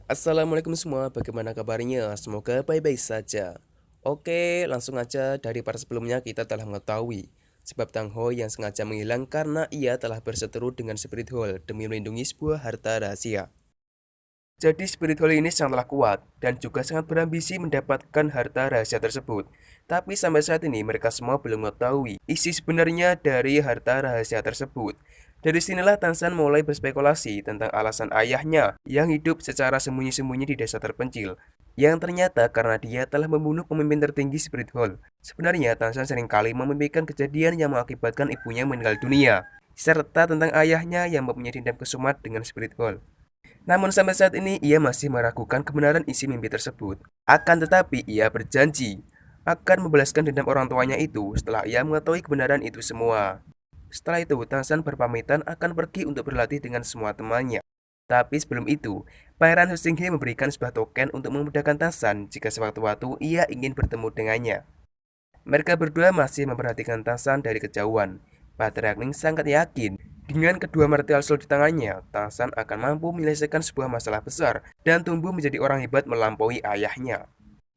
Assalamualaikum semua, bagaimana kabarnya? Semoga baik-baik saja. Oke, langsung aja dari para sebelumnya kita telah mengetahui sebab Tang Ho yang sengaja menghilang karena ia telah berseteru dengan Spirit Hole demi melindungi sebuah harta rahasia. Jadi Spirit Hole ini sangatlah kuat dan juga sangat berambisi mendapatkan harta rahasia tersebut. Tapi sampai saat ini mereka semua belum mengetahui isi sebenarnya dari harta rahasia tersebut. Dari sinilah Tansan mulai berspekulasi tentang alasan ayahnya yang hidup secara sembunyi-sembunyi di desa terpencil. Yang ternyata karena dia telah membunuh pemimpin tertinggi Spirit Hall. Sebenarnya Tansan seringkali memimpikan kejadian yang mengakibatkan ibunya meninggal dunia. Serta tentang ayahnya yang mempunyai dendam kesumat dengan Spirit Hall. Namun sampai saat ini ia masih meragukan kebenaran isi mimpi tersebut. Akan tetapi ia berjanji akan membalaskan dendam orang tuanya itu setelah ia mengetahui kebenaran itu semua. Setelah itu, Tangsan berpamitan akan pergi untuk berlatih dengan semua temannya. Tapi sebelum itu, Pangeran Husinghe memberikan sebuah token untuk memudahkan Tangsan jika sewaktu-waktu ia ingin bertemu dengannya. Mereka berdua masih memperhatikan Tangsan dari kejauhan. Patriarch Ning sangat yakin dengan kedua martial sword di tangannya, Tangsan akan mampu menyelesaikan sebuah masalah besar dan tumbuh menjadi orang hebat melampaui ayahnya.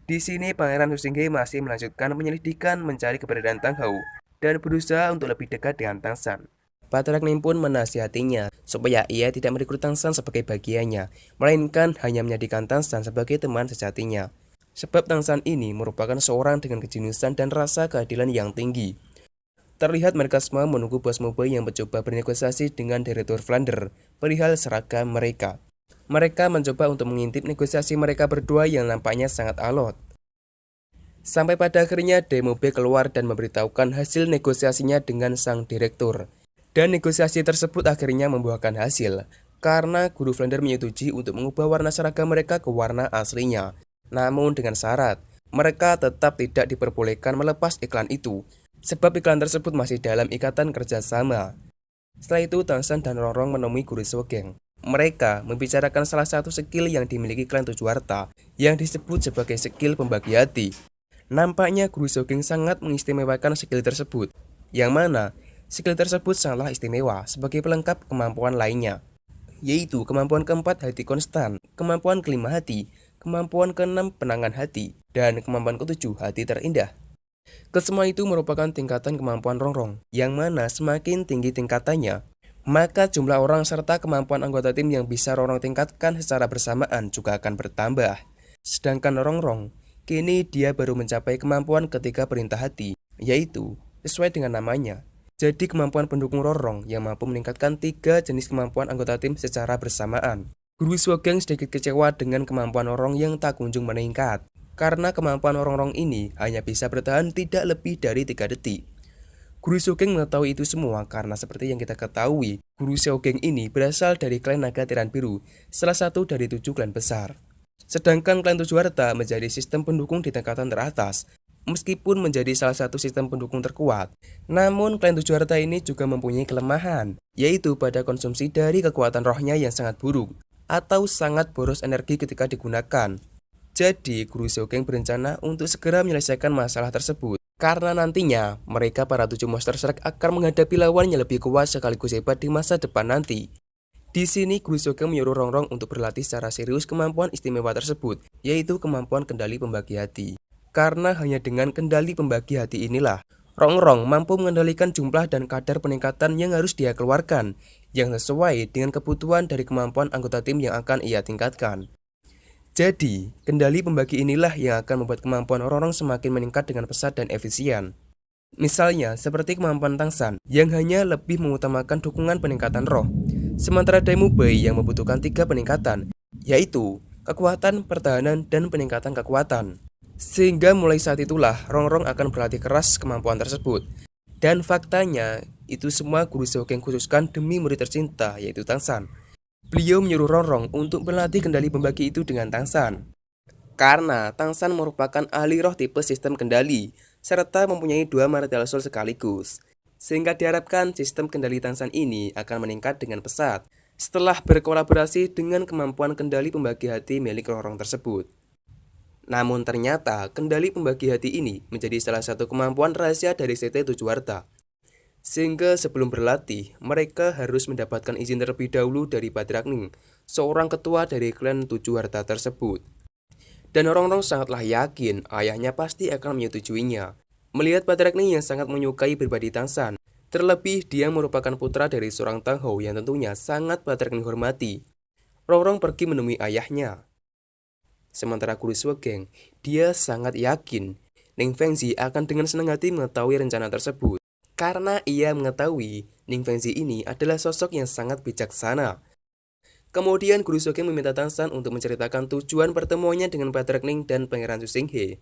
Di sini Pangeran Husinghe masih melanjutkan penyelidikan mencari keberadaan Tang Hou dan berusaha untuk lebih dekat dengan Tangsan. Patriarch Ning pun menasihatinya supaya ia tidak merekrut Tangsan sebagai bagiannya, melainkan hanya menjadikan Tangsan sebagai teman sejatinya. Sebab Tangsan ini merupakan seorang dengan kejeniusan dan rasa keadilan yang tinggi. Terlihat mereka semua menunggu bos mobile yang mencoba bernegosiasi dengan Direktur Flander perihal seragam mereka. Mereka mencoba untuk mengintip negosiasi mereka berdua yang nampaknya sangat alot. Sampai pada akhirnya Demobe keluar dan memberitahukan hasil negosiasinya dengan sang direktur. Dan negosiasi tersebut akhirnya membuahkan hasil, karena Guru Flander menyetujui untuk mengubah warna seragam mereka ke warna aslinya. Namun dengan syarat, mereka tetap tidak diperbolehkan melepas iklan itu, sebab iklan tersebut masih dalam ikatan kerjasama. Setelah itu, Tangsan dan Rongrong menemui Guru Sogeng. Mereka membicarakan salah satu skill yang dimiliki klan Tujuh Harta, yang disebut sebagai skill pembagi hati. Nampaknya Guru Sogeng sangat mengistimewakan skill tersebut, yang mana skill tersebut sangatlah istimewa sebagai pelengkap kemampuan lainnya, yaitu kemampuan keempat hati konstan, kemampuan kelima hati, kemampuan keenam penangan hati, dan kemampuan ketujuh hati terindah. Kesemua itu merupakan tingkatan kemampuan Rongrong, yang mana semakin tinggi tingkatannya, maka jumlah orang serta kemampuan anggota tim yang bisa Rongrong tingkatkan secara bersamaan juga akan bertambah. Sedangkan Rongrong, kini dia baru mencapai kemampuan ketiga perintah hati, yaitu sesuai dengan namanya. Jadi kemampuan pendukung Rongrong yang mampu meningkatkan tiga jenis kemampuan anggota tim secara bersamaan. Guru Sogeng sedikit kecewa dengan kemampuan Rongrong yang tak kunjung meningkat, karena kemampuan Rongrong ini hanya bisa bertahan tidak lebih dari 3 detik. Guru Sogeng mengetahui itu semua karena seperti yang kita ketahui, Guru Sogeng ini berasal dari klan Naga Tiran Biru, salah satu dari 7 klan besar. Sedangkan klan Tujuh Harta menjadi sistem pendukung di tingkatan teratas, meskipun menjadi salah satu sistem pendukung terkuat. Namun klan Tujuh Harta ini juga mempunyai kelemahan, yaitu pada konsumsi dari kekuatan rohnya yang sangat buruk, atau sangat boros energi ketika digunakan. Jadi, Guru Sogeng berencana untuk segera menyelesaikan masalah tersebut. Karena nantinya, mereka para 7 monster Shrek akan menghadapi lawan yang lebih kuat sekaligus hebat di masa depan nanti. Di sini, Guru Sogeng menyuruh Rongrong untuk berlatih secara serius kemampuan istimewa tersebut, yaitu kemampuan kendali pembagi hati. Karena hanya dengan kendali pembagi hati inilah, Rongrong mampu mengendalikan jumlah dan kadar peningkatan yang harus dia keluarkan, yang sesuai dengan kebutuhan dari kemampuan anggota tim yang akan ia tingkatkan. Jadi, kendali pembagi inilah yang akan membuat kemampuan orang-orang semakin meningkat dengan pesat dan efisien. Misalnya, seperti kemampuan Tangsan, yang hanya lebih mengutamakan dukungan peningkatan roh. Sementara Daimu Bei yang membutuhkan 3 peningkatan, yaitu kekuatan, pertahanan, dan peningkatan kekuatan. Sehingga mulai saat itulah, Rongrong akan berlatih keras kemampuan tersebut. Dan faktanya, itu semua Guru Sogeng khususkan demi murid tercinta, yaitu Tangsan. Beliau menyuruh Rongrong untuk berlatih kendali pembagi itu dengan Tangsan. Karena Tangsan merupakan ahli roh tipe sistem kendali, serta mempunyai 2 martial soul sekaligus. Sehingga diharapkan sistem kendali Tangsan ini akan meningkat dengan pesat setelah berkolaborasi dengan kemampuan kendali pembagi hati milik Rongrong tersebut. Namun ternyata kendali pembagi hati ini menjadi salah satu kemampuan rahasia dari CT Tujuh Harta. Sehingga sebelum berlatih, mereka harus mendapatkan izin terlebih dahulu dari Badrakning, seorang ketua dari klan tujuh harta tersebut. Dan orang-orang sangatlah yakin ayahnya pasti akan menyetujuinya. Melihat Badrakning yang sangat menyukai pribadi Tangsan, terlebih dia merupakan putra dari seorang Tang Hou yang tentunya sangat Badrakning hormati. Rongrong pergi menemui ayahnya. Sementara Guru Swegeng, dia sangat yakin Ning Fengzi akan dengan senang hati mengetahui rencana tersebut. Karena ia mengetahui Ning Fengzi ini adalah sosok yang sangat bijaksana. Kemudian Guru Swegeng meminta Tangsan untuk menceritakan tujuan pertemuannya dengan Badrakning dan Pangeran Susinghe.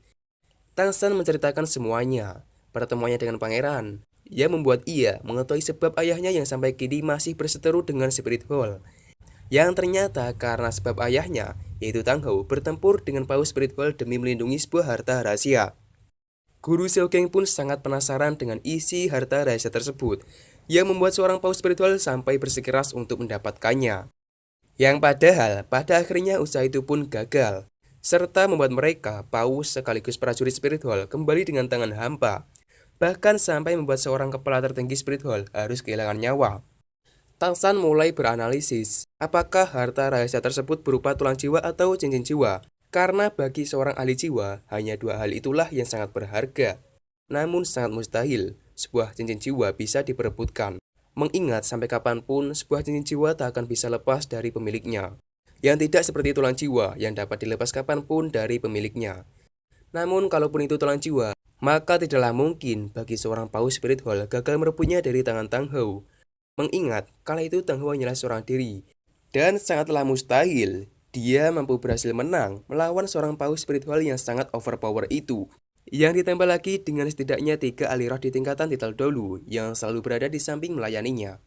Tangsan menceritakan semuanya, pertemuannya dengan pangeran, yang membuat ia mengetahui sebab ayahnya yang sampai kini masih berseteru dengan Spirit Hall. Yang ternyata karena sebab ayahnya, yaitu Tang Hou, bertempur dengan Paus Spirit Hall demi melindungi sebuah harta rahasia. Guru Xiaogeng pun sangat penasaran dengan isi harta rahasia tersebut, yang membuat seorang Paus Spirit Hall sampai bersikeras untuk mendapatkannya. Yang padahal pada akhirnya usaha itu pun gagal, serta membuat mereka, Paus sekaligus prajurit Spirit Hall, kembali dengan tangan hampa, bahkan sampai membuat seorang kepala tertinggi Spirit Hall harus kehilangan nyawa. Tangsan mulai beranalisis, apakah harta rahasia tersebut berupa tulang jiwa atau cincin jiwa. Karena bagi seorang ahli jiwa, hanya dua hal itulah yang sangat berharga. Namun sangat mustahil, sebuah cincin jiwa bisa diperebutkan. Mengingat sampai kapanpun, sebuah cincin jiwa tak akan bisa lepas dari pemiliknya. Yang tidak seperti tulang jiwa yang dapat dilepas kapanpun dari pemiliknya. Namun kalaupun itu tulang jiwa, maka tidaklah mungkin bagi seorang Paus Spirit Hall gagal merebutnya dari tangan Tang Hou. Mengingat kala itu Tang Hou hanyalah seorang diri, dan sangatlah mustahil dia mampu berhasil menang melawan seorang Paus spiritual yang sangat overpower itu. Yang ditambah lagi dengan setidaknya 3 ahli roh di tingkatan titel dulu yang selalu berada di samping melayaninya.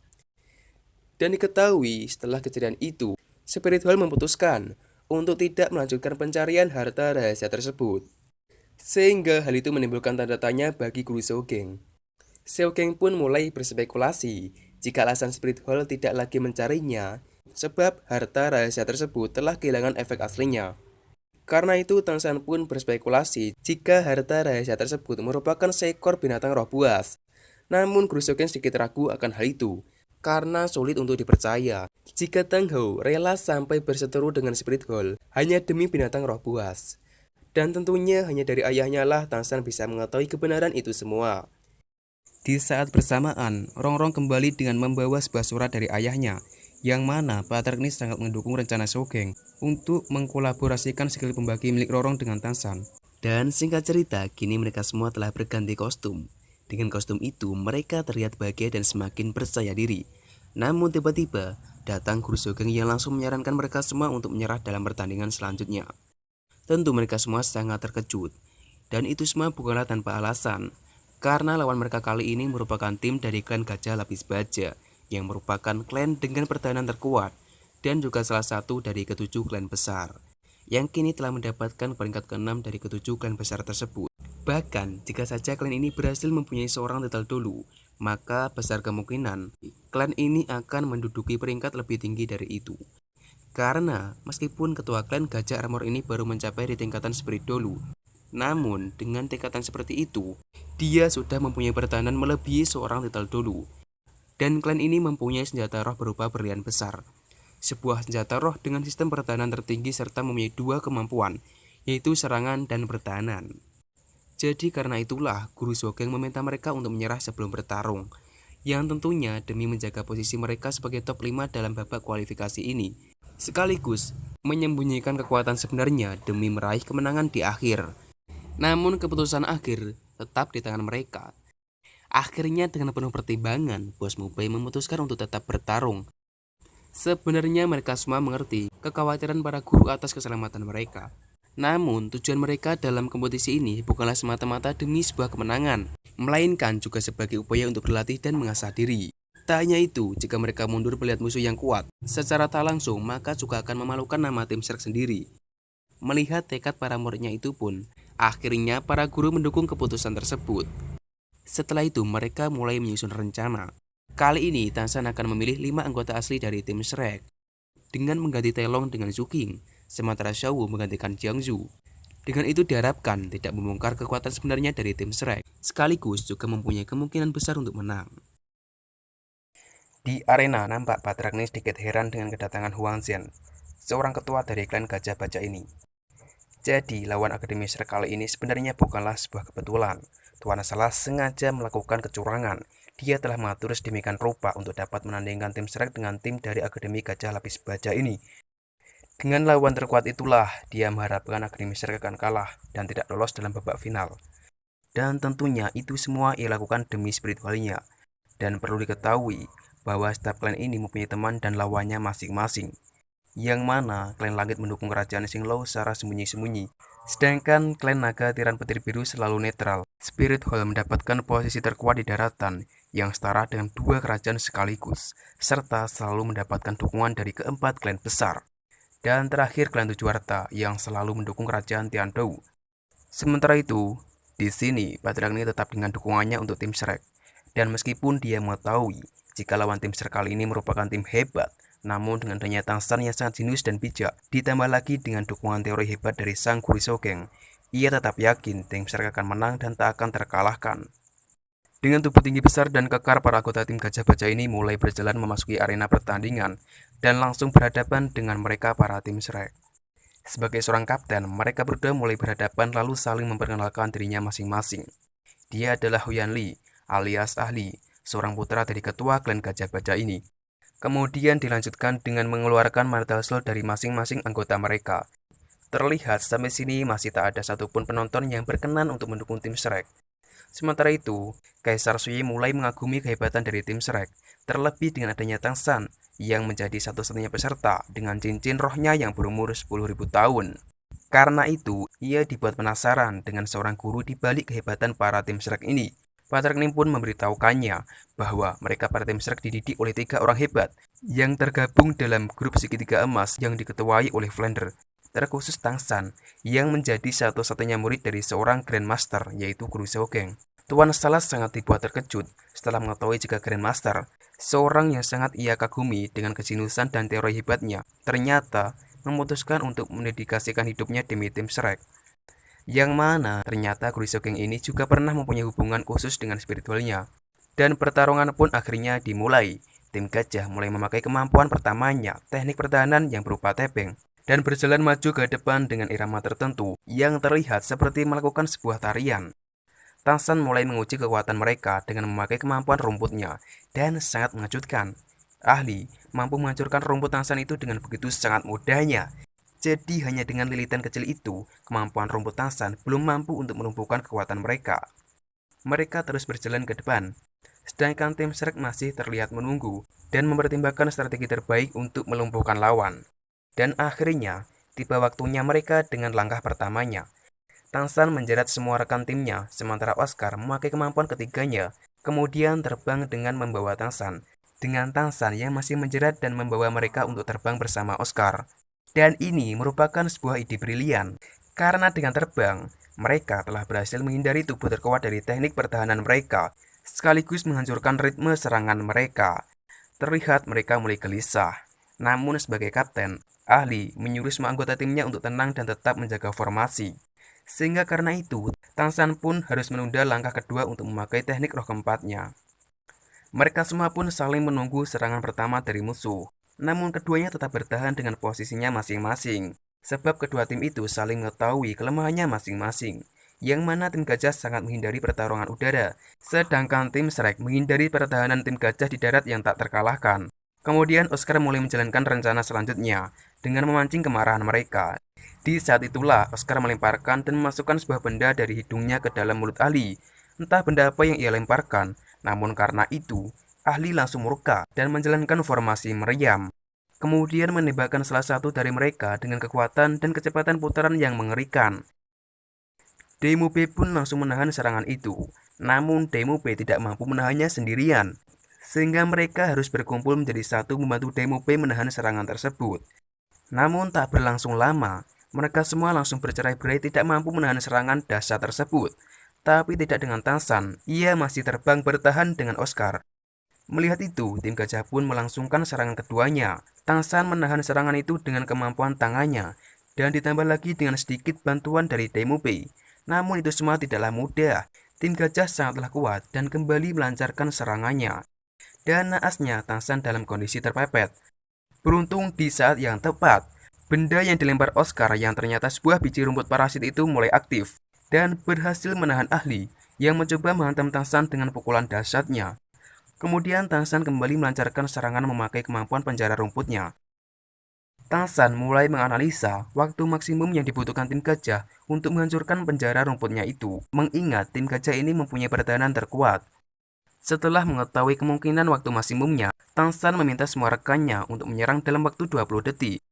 Dan diketahui setelah kejadian itu, spiritual memutuskan untuk tidak melanjutkan pencarian harta rahasia tersebut. Sehingga hal itu menimbulkan tanda tanya bagi Guru Xiaogeng. Xiaogeng pun mulai berspekulasi jika alasan Spirit Hall tidak lagi mencarinya, sebab harta rahasia tersebut telah kehilangan efek aslinya. Karena itu Tangsan pun berspekulasi jika harta rahasia tersebut merupakan seekor binatang roh buas. Namun Guru Xiaogeng sedikit ragu akan hal itu, karena sulit untuk dipercaya jika Tang Hou rela sampai berseteru dengan Spirit Hall hanya demi binatang roh buas. Dan tentunya hanya dari ayahnya lah Tangsan bisa mengetahui kebenaran itu semua. Di saat bersamaan, Rongrong kembali dengan membawa sebuah surat dari ayahnya, yang mana Badrakning sangat mendukung rencana Xiaogeng untuk mengkolaborasikan skill pembagi milik Rongrong dengan Tangsan. Dan singkat cerita, kini mereka semua telah berganti kostum. Dengan kostum itu, mereka terlihat bahagia dan semakin percaya diri. Namun tiba-tiba, datang Guru Xiaogeng yang langsung menyarankan mereka semua untuk menyerah dalam pertandingan selanjutnya. Tentu mereka semua sangat terkejut, dan itu semua bukanlah tanpa alasan. Karena lawan mereka kali ini merupakan tim dari klan Gajah Lapis Baja, yang merupakan klan dengan pertahanan terkuat, dan juga salah satu dari ketujuh klan besar, yang kini telah mendapatkan peringkat ke-6 dari ketujuh klan besar tersebut. Bahkan, jika saja klan ini berhasil mempunyai seorang titel dulu, maka besar kemungkinan klan ini akan menduduki peringkat lebih tinggi dari itu. Karena, meskipun ketua klan Gajah Armor ini baru mencapai di tingkatan Spirit dulu, namun, dengan tingkatan seperti itu, dia sudah mempunyai pertahanan melebihi seorang titel dulu. Dan klan ini mempunyai senjata roh berupa berlian besar. Sebuah senjata roh dengan sistem pertahanan tertinggi serta mempunyai 2 kemampuan, yaitu serangan dan pertahanan. Jadi karena itulah, Guru Xiaogeng meminta mereka untuk menyerah sebelum bertarung. Yang tentunya demi menjaga posisi mereka sebagai top 5 dalam babak kualifikasi ini. Sekaligus menyembunyikan kekuatan sebenarnya demi meraih kemenangan di akhir. Namun keputusan akhir tetap di tangan mereka. Akhirnya dengan penuh pertimbangan, Bos Mubei memutuskan untuk tetap bertarung. Sebenarnya mereka semua mengerti kekhawatiran para guru atas keselamatan mereka. Namun tujuan mereka dalam kompetisi ini bukanlah semata-mata demi sebuah kemenangan, melainkan juga sebagai upaya untuk berlatih dan mengasah diri. Tak hanya itu, jika mereka mundur melihat musuh yang kuat, secara tak langsung maka juga akan memalukan nama tim Shrek sendiri. Melihat tekad para muridnya itu pun, akhirnya para guru mendukung keputusan tersebut. Setelah itu mereka mulai menyusun rencana. Kali ini Tangsan akan memilih 5 anggota asli dari tim Shrek, dengan mengganti Telong dengan Zuking, sementara Xiao Wu menggantikan Jiangsu. Dengan itu diharapkan tidak membongkar kekuatan sebenarnya dari tim Shrek, sekaligus juga mempunyai kemungkinan besar untuk menang. Di arena nampak Batraq ini sedikit heran dengan kedatangan Huang Zhen, seorang ketua dari klan Gajah Baja ini. Jadi lawan Akademi Shrek kali ini sebenarnya bukanlah sebuah kebetulan. Tuan Salah sengaja melakukan kecurangan. Dia telah mengatur sedemikian rupa untuk dapat menandingkan tim Shrek dengan tim dari Akademi Gajah Lapis Baja ini. Dengan lawan terkuat itulah dia mengharapkan Akademi Shrek akan kalah dan tidak lolos dalam babak final. Dan tentunya itu semua ia lakukan demi spiritualnya. Dan perlu diketahui bahwa setiap klan ini mempunyai teman dan lawannya masing-masing. Yang mana klan langit mendukung kerajaan Xinglau secara sembunyi-sembunyi. Sedangkan klan naga tiran petir biru selalu netral. Spirit Hall mendapatkan posisi terkuat di daratan yang setara dengan dua kerajaan sekaligus, serta selalu mendapatkan dukungan dari keempat klan besar. Dan terakhir klan Tujuh Harta yang selalu mendukung kerajaan Tiandou. Sementara itu, di sini Batraq ini tetap dengan dukungannya untuk tim Shrek. Dan meskipun dia mengetahui jika lawan tim Shrek kali ini merupakan tim hebat, namun dengan adanya Tangsan yang sangat jenius dan bijak, ditambah lagi dengan dukungan teori hebat dari sang Guru Sogeng, ia tetap yakin tim Shrek akan menang dan tak akan terkalahkan. Dengan tubuh tinggi besar dan kekar, para anggota tim Gajah Baja ini mulai berjalan memasuki arena pertandingan dan langsung berhadapan dengan mereka para tim Shrek. Sebagai seorang kapten, mereka berdua mulai berhadapan lalu saling memperkenalkan dirinya masing-masing. Dia adalah Huyan Li, alias Ahli, seorang putra dari ketua klan Gajah Baja ini. Kemudian dilanjutkan dengan mengeluarkan Martial Soul dari masing-masing anggota mereka. Terlihat sampai sini masih tak ada satupun penonton yang berkenan untuk mendukung tim Shrek. Sementara itu, Kaisar Sui mulai mengagumi kehebatan dari tim Shrek, terlebih dengan adanya Tangsan yang menjadi satu-satunya peserta dengan cincin rohnya yang berumur 10.000 tahun. Karena itu, ia dibuat penasaran dengan seorang guru di balik kehebatan para tim Shrek ini. Batraq Nim pun memberitahukannya bahwa mereka para tim Shrek dididik oleh 3 orang hebat yang tergabung dalam grup segitiga emas yang diketuai oleh Flounder, terkhusus Tangsan yang menjadi satu-satunya murid dari seorang Grandmaster yaitu Guru Sogeng. Tuan Salah sangat dibuat terkejut setelah mengetahui jika Grandmaster, seorang yang sangat ia kagumi dengan kejeniusan dan teori hebatnya, ternyata memutuskan untuk mendedikasikan hidupnya demi tim Shrek. Yang mana ternyata Guru Sogeng ini juga pernah mempunyai hubungan khusus dengan spiritualnya. Dan pertarungan pun akhirnya dimulai. Tim Gajah mulai memakai kemampuan pertamanya, teknik pertahanan yang berupa tepeng, dan berjalan maju ke depan dengan irama tertentu yang terlihat seperti melakukan sebuah tarian. Tangsan mulai menguji kekuatan mereka dengan memakai kemampuan rumputnya, dan sangat mengejutkan. Ahli mampu menghancurkan rumput Tangsan itu dengan begitu sangat mudahnya. Jadi hanya dengan lilitan kecil itu, kemampuan rumput Tangsan belum mampu untuk melumpuhkan kekuatan mereka. Mereka terus berjalan ke depan, sedangkan tim Shrek masih terlihat menunggu dan mempertimbangkan strategi terbaik untuk melumpuhkan lawan. Dan akhirnya, tiba waktunya mereka dengan langkah pertamanya. Tangsan menjerat semua rekan timnya, sementara Oscar memakai kemampuan ketiganya, kemudian terbang dengan membawa Tangsan. Dengan Tangsan yang masih menjerat dan membawa mereka untuk terbang bersama Oscar. Dan ini merupakan sebuah ide brilian, karena dengan terbang, mereka telah berhasil menghindari tubuh terkuat dari teknik pertahanan mereka, sekaligus menghancurkan ritme serangan mereka. Terlihat mereka mulai gelisah. Namun sebagai kapten, Ahli menyuruh semua anggota timnya untuk tenang dan tetap menjaga formasi. Sehingga karena itu, Tangsan pun harus menunda langkah kedua untuk memakai teknik roh keempatnya. Mereka semua pun saling menunggu serangan pertama dari musuh. Namun keduanya tetap bertahan dengan posisinya masing-masing, sebab kedua tim itu saling mengetahui kelemahannya masing-masing, yang mana tim Gajah sangat menghindari pertarungan udara, sedangkan tim Shrek menghindari pertahanan tim Gajah di darat yang tak terkalahkan. Kemudian Oscar mulai menjalankan rencana selanjutnya, dengan memancing kemarahan mereka. Di saat itulah Oscar melemparkan dan memasukkan sebuah benda dari hidungnya ke dalam mulut Ahli. Entah benda apa yang ia lemparkan, namun karena itu, Ahli langsung murka dan menjalankan formasi meriam. Kemudian menembakkan salah satu dari mereka dengan kekuatan dan kecepatan putaran yang mengerikan. Demope pun langsung menahan serangan itu. Namun Demope tidak mampu menahannya sendirian, sehingga mereka harus berkumpul menjadi satu membantu Demope menahan serangan tersebut. Namun tak berlangsung lama, mereka semua langsung bercerai-berai tidak mampu menahan serangan dahsyat tersebut. Tapi tidak dengan Tangsan, ia masih terbang bertahan dengan Oscar. Melihat itu, tim Gajah pun melangsungkan serangan keduanya. Tangsan menahan serangan itu dengan kemampuan tangannya, dan ditambah lagi dengan sedikit bantuan dari Demope. Namun itu semua tidaklah mudah. Tim Gajah sangatlah kuat dan kembali melancarkan serangannya. dan naasnya Tangsan dalam kondisi terpepet. Beruntung di saat yang tepat, benda yang dilempar Oscar yang ternyata sebuah biji rumput parasit itu mulai aktif dan berhasil menahan ahli yang mencoba menghantam Tangsan dengan pukulan dahsyatnya. Kemudian Tangsan kembali melancarkan serangan memakai kemampuan penjara rumputnya. Tangsan mulai menganalisa waktu maksimum yang dibutuhkan tim gajah untuk menghancurkan penjara rumputnya itu, mengingat tim gajah ini mempunyai pertahanan terkuat. Setelah mengetahui kemungkinan waktu maksimumnya, Tangsan meminta semua rekannya untuk menyerang dalam waktu 20 detik.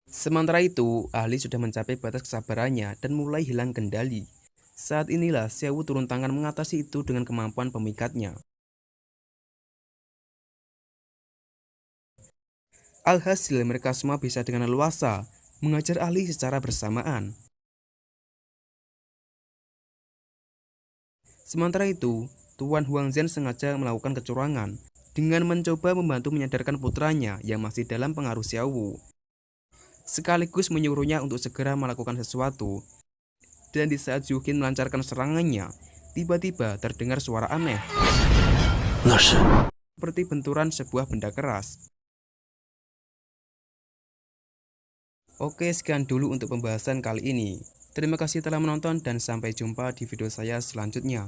Sementara itu, ahli sudah mencapai batas kesabarannya dan mulai hilang kendali. Saat inilah Xiaowu turun tangan mengatasi itu dengan kemampuan pemikatnya. Alhasil mereka semua bisa dengan leluasa mengajar ahli secara bersamaan. Sementara itu, Tuan Huangzhen sengaja melakukan kecurangan dengan mencoba membantu menyadarkan putranya yang masih dalam pengaruh Xiaowu, sekaligus menyuruhnya untuk segera melakukan sesuatu. Dan di saat Zhu Qin melancarkan serangannya, tiba-tiba terdengar suara aneh, seperti benturan sebuah benda keras. Oke, sekian dulu untuk pembahasan kali ini. Terima kasih telah menonton dan sampai jumpa di video saya selanjutnya.